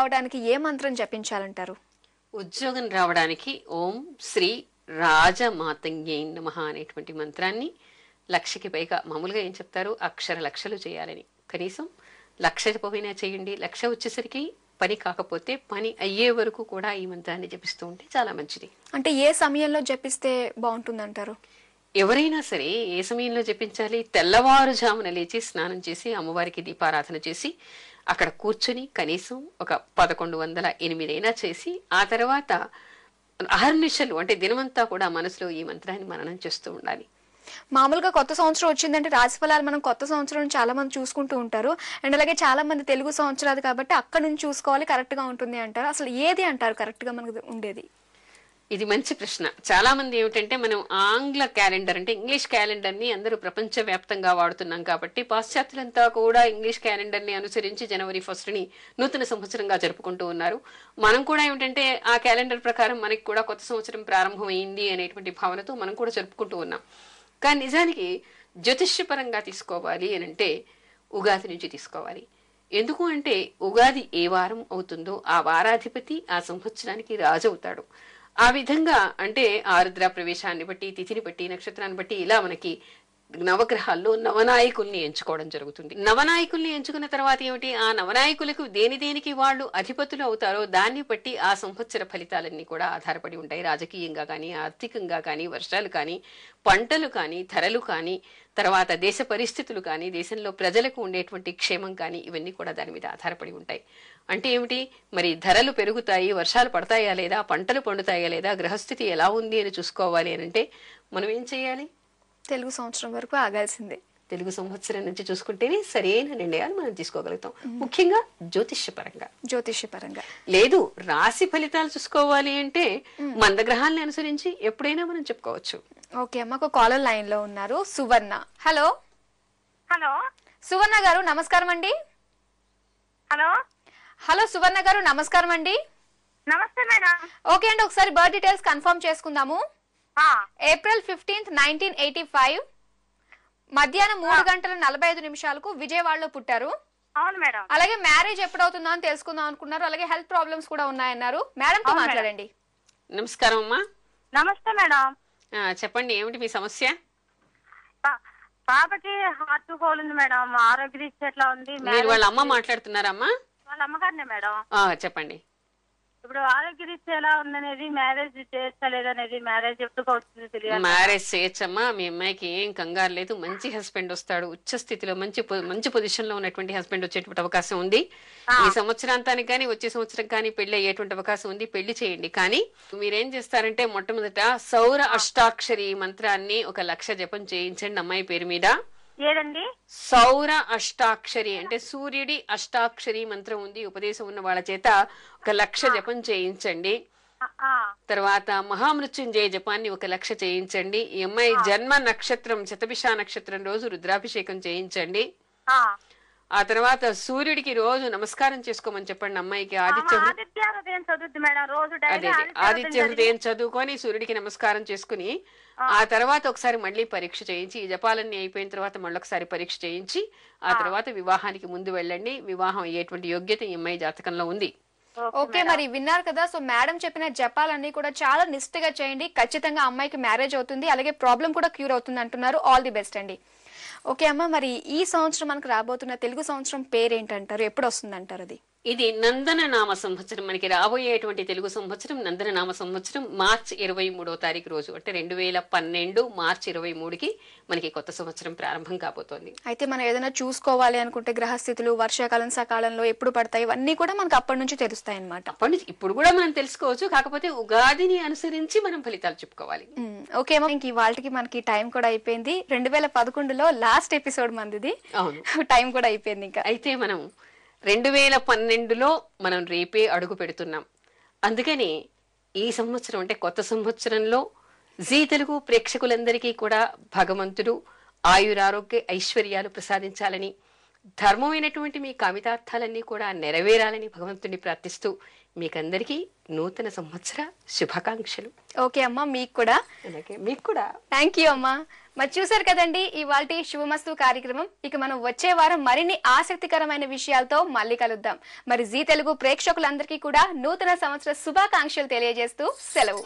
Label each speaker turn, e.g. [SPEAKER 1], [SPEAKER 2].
[SPEAKER 1] రావడానికి ఏ మంత్రం జపించాలంటారు?
[SPEAKER 2] ఉద్యోగం రావడానికి ఓం శ్రీ రాజమాతంగ్యై నమః అనేటువంటి మంత్రాన్ని 1,00,000కి పైగా, మామూలుగా ఏం చెప్తారు, అక్షర లక్షలు చేయాలని. కనీసం 1,00,000 జపమైనా చేయండి. 1,00,000 వచ్చేసరికి పని కాకపోతే పని అయ్యే వరకు కూడా ఈ మంత్రాన్ని జపిస్తూ ఉంటే చాలా మంచిది.
[SPEAKER 1] అంటే ఏ సమయంలో జపిస్తే బాగుంటుందంటారు?
[SPEAKER 2] ఎవరైనా సరే ఏ సమయంలో జపించాలి? తెల్లవారుజామున లేచి స్నానం చేసి అమ్మవారికి దీపారాధన చేసి అక్కడ కూర్చుని కనీసం ఒక 1108 అయినా చేసి ఆ తర్వాత అహర్నిశలు అంటే దినమంతా కూడా మనసులో ఈ మంత్రాన్ని మననం చేస్తూ ఉండాలి.
[SPEAKER 1] మామూలుగా కొత్త సంవత్సరం వచ్చిందంటే రాశి ఫలాలు మనం కొత్త సంవత్సరం చాలా మంది చూసుకుంటూ ఉంటారు. అండ్ అలాగే చాలా మంది తెలుగు సంవత్సరాలు కాబట్టి అక్కడ నుంచి చూసుకోవాలి, కరెక్ట్ గా ఉంటుంది అంటారు. అసలు ఏది అంటారు కరెక్ట్ గా మనకు ఉండేది?
[SPEAKER 2] ఇది మంచి ప్రశ్న. చాలా మంది ఏమిటంటే మనం ఆంగ్ల క్యాలెండర్ అంటే ఇంగ్లీష్ క్యాలెండర్ ని అందరూ ప్రపంచ వ్యాప్తంగా వాడుతున్నాం కాబట్టి పాశ్చాత్యులంతా కూడా ఇంగ్లీష్ క్యాలెండర్ ని అనుసరించి జనవరి 1 ని నూతన సంవత్సరంగా జరుపుకుంటూ ఉన్నారు. మనం కూడా ఏమిటంటే ఆ క్యాలెండర్ ప్రకారం మనకి కూడా కొత్త సంవత్సరం ప్రారంభమైంది అనేటువంటి భావనతో మనం కూడా జరుపుకుంటూ ఉన్నాం. కానీ నిజానికి జ్యోతిష్యపరంగా తీసుకోవాలి అని అంటే ఉగాది నుంచి తీసుకోవాలి. ఎందుకు అంటే ఉగాది ఏ వారం అవుతుందో ఆ వారాధిపతి ఆ సంవత్సరానికి రాజు అవుతాడు. ఆ విధంగా అంటే ఆరుద్ర ప్రవేశాన్ని బట్టి, తిథిని బట్టి, నక్షత్రాన్ని బట్టి ఇలా మనకి నవగ్రహాల్లో నవనాయకుల్ని ఎంచుకోవడం జరుగుతుంది. నవనాయకుల్ని ఎంచుకున్న తర్వాత ఏమిటి, ఆ నవనాయకులకు దేనికి వాళ్ళు అధిపతులు అవుతారో దాన్ని బట్టి ఆ సంవత్సర ఫలితాలన్నీ కూడా ఆధారపడి ఉంటాయి. రాజకీయంగా కానీ, ఆర్థికంగా కానీ, వర్షాలు కానీ, పంటలు కానీ, ధరలు కానీ, తర్వాత దేశ పరిస్థితులు కానీ, దేశంలో ప్రజలకు ఉండేటువంటి క్షేమం కానీ, ఇవన్నీ కూడా దాని మీద ఆధారపడి ఉంటాయి. అంటే ఏమిటి, మరి ధరలు పెరుగుతాయి, వర్షాలు పడతాయా లేదా, పంటలు పండుతాయా లేదా, గ్రహస్థితి ఎలా ఉంది అని చూసుకోవాలి అని అంటే మనం ఏం చేయాలి?
[SPEAKER 1] తెలుగు సంవత్సరం వరకు ఆగాల్సిందే.
[SPEAKER 2] తెలుగు సంవత్సరం నుంచి చూసుకుంటేనే సరైన నిర్ణయాలు మనం తీసుకోగలుగుతాం. ముఖ్యంగా జ్యోతిష్యపరంగా లేదు, రాశి ఫలితాలు చూసుకోవాలి అంటే మందగ్రహాలను అనుసరించి ఎప్పుడైనా మనం చెప్పుకోవచ్చు.
[SPEAKER 1] ఓకే అమ్మ, ఒక కాలర్ లైన్ లో ఉన్నారు, సువర్ణ. హలో
[SPEAKER 3] హలో
[SPEAKER 1] సువర్ణ గారు, నమస్కారం అండి.
[SPEAKER 3] హలో
[SPEAKER 1] హలో సువర్ణ గారు, నమస్కారం అండి.
[SPEAKER 3] నమస్తే మేడం.
[SPEAKER 1] ఓకే అండి, ఒకసారి బర్త్ డీటెయిల్స్ కన్ఫర్మ్ చేసుకుందాము. ఏప్రిల్ 15, 1985 మధ్యాహ్నం 3:45 విజయవాడలో పుట్టారు.
[SPEAKER 3] అవును మేడం.
[SPEAKER 1] అలాగే మ్యారేజ్ ఎప్పుడవుతుందో అని తెలుసుకుందాం అనుకున్నారు. అలాగే హెల్త్ ప్రాబ్లమ్స్ కూడా ఉన్నాయన్నారు. మేడం తో మాట్లాడండి.
[SPEAKER 2] నమస్కారం అమ్మా.
[SPEAKER 3] నమస్తే మేడం.
[SPEAKER 2] చెప్పండి, ఏమిటి మీ సమస్య?
[SPEAKER 3] పాపకి హార్ట్ హోల్ ఉంది మేడం. ఆరోగ్య రీత్యా ఎట్లా ఉంది?
[SPEAKER 2] మీరు వాళ్ళ అమ్మ మాట్లాడుతున్నారమ్మా?
[SPEAKER 3] వాళ్ళ అమ్మగారినే మేడం.
[SPEAKER 2] చెప్పండి.
[SPEAKER 3] ఇప్పుడు ఆరోగ్య రీత్యా ఎలా ఉందనేది, మ్యారేజ్ చేస్తలేదనేది, మ్యారేజ్ ఎప్పుడు అవుతుంది తెలియదు.
[SPEAKER 2] మ్యారేజ్ చేయొచ్చమ్మా, మీ అమ్మాయికి ఏం కంగారు లేదు. మంచి హస్బెండ్ వస్తాడు, ఉచ్చ స్థితిలో మంచి పొజిషన్ లో ఉన్నటువంటి హస్బెండ్ వచ్చేటువంటి అవకాశం ఉంది. ఈ సంవత్సరాంతానికి కానీ వచ్చే సంవత్సరం కానీ పెళ్లి అయ్యేటువంటి అవకాశం ఉంది. పెళ్లి చేయండి. కానీ మీరేం చేస్తారంటే మొట్టమొదట సౌర అష్టాక్షరి మంత్రాన్ని 1,00,000 జపం చేయించండి అమ్మాయి పేరు మీద.
[SPEAKER 3] ఏదండి?
[SPEAKER 2] సౌర అష్టాక్షరి అంటే సూర్యుడి అష్టాక్షరి మంత్రం ఉంది. ఉపదేశం ఉన్న వాళ్ళ చేత 1,00,000 జపం చేయించండి. తర్వాత మహామృత్యుంజయ జపాన్ని 1,00,000 చేయించండి. ఈ అమ్మాయి జన్మ నక్షత్రం శతభిష నక్షత్రం రోజు రుద్రాభిషేకం చేయించండి. ఆ తర్వాత సూర్యుడికి రోజు నమస్కారం చేసుకోమని చెప్పండి అమ్మాయికి. ఆదిత్య హృదయం చదువుకొని సూర్యుడికి నమస్కారం చేసుకుని ఆ తర్వాత ఒకసారి మళ్ళీ పరీక్ష చేయించి, ఈ జపాలన్నీ అయిపోయిన తర్వాత మళ్ళొకసారి పరీక్ష చేయించి ఆ తర్వాత వివాహానికి ముందు వెళ్ళండి. వివాహం అయ్యేటువంటి యోగ్యత ఈ అమ్మాయి జాతకంలో ఉంది.
[SPEAKER 1] ఓకే, మరి విన్నారు కదా. సో మేడం చెప్పిన జపాలన్నీ కూడా చాలా నిష్ఠగా చేయండి. ఖచ్చితంగా అమ్మాయికి మ్యారేజ్ అవుతుంది, అలాగే ప్రాబ్లం కూడా క్యూర్ అవుతుంది అంటున్నారు. ఆల్ ది బెస్ట్ అండి. ఓకే అమ్మ, మరి ఈ సంవత్సరం మనకు రాబోతున్న తెలుగు సంవత్సరం పేరేంటంటారు? ఎప్పుడు వస్తుంది అంటారు? అది
[SPEAKER 2] ఇది నందన నామ సంవత్సరం. మనకి రాబోయేటువంటి తెలుగు సంవత్సరం నందన నామ సంవత్సరం మార్చి 23వ తారీఖు రోజు, అంటే 2012 మార్చి 23కి మనకి కొత్త సంవత్సరం ప్రారంభం కాబోతోంది.
[SPEAKER 1] అయితే మనం ఏదైనా చూసుకోవాలి అనుకుంటే గ్రహస్థితులు, వర్షాకాలం, సకాలంలో ఎప్పుడు పడతాయి, ఇవన్నీ కూడా మనకు అప్పటి నుంచి తెలుస్తాయి అన్నమాట.
[SPEAKER 2] అప్పటి నుంచి ఇప్పుడు కూడా మనం తెలుసుకోవచ్చు. కాకపోతే ఉగాదిని అనుసరించి మనం ఫలితాలు చెప్పుకోవాలి.
[SPEAKER 1] ఓకే అమ్మ, ఇంక ఇవాళకి మనకి టైం కూడా అయిపోయింది. 2011లో లాస్ట్ ఎపిసోడ్ మందిది.
[SPEAKER 2] అవును,
[SPEAKER 1] టైం కూడా అయిపోయింది. ఇంకా
[SPEAKER 2] అయితే మనం 2012లో మనం రేపే అడుగు పెడుతున్నాం. అందుకని ఈ సంవత్సరం అంటే కొత్త సంవత్సరంలో జీ తెలుగు ప్రేక్షకులందరికీ కూడా భగవంతుడు ఆయురారోగ్య ఐశ్వర్యాలు ప్రసాదించాలని, ధర్మమైనటువంటి మీ కామితార్థాలన్నీ కూడా నెరవేరాలని భగవంతుడిని ప్రార్థిస్తూ మీకందరికీ నూతన సంవత్సర శుభాకాంక్షలు.
[SPEAKER 1] ఓకే అమ్మా, మీకు కూడా.
[SPEAKER 2] అలాగే మీకు కూడా.
[SPEAKER 1] థ్యాంక్ యూ అమ్మా. మరి చూసారు కదండి ఇవాల్టి శుభమస్తు కార్యక్రమం. ఇక మనం వచ్చే వారం మరిన్ని ఆసక్తికరమైన విషయాలతో మళ్ళీ కలుద్దాం. మరి జీ తెలుగు ప్రేక్షకులందరికీ కూడా నూతన సంవత్సర శుభాకాంక్షలు తెలియజేస్తూ సెలవు.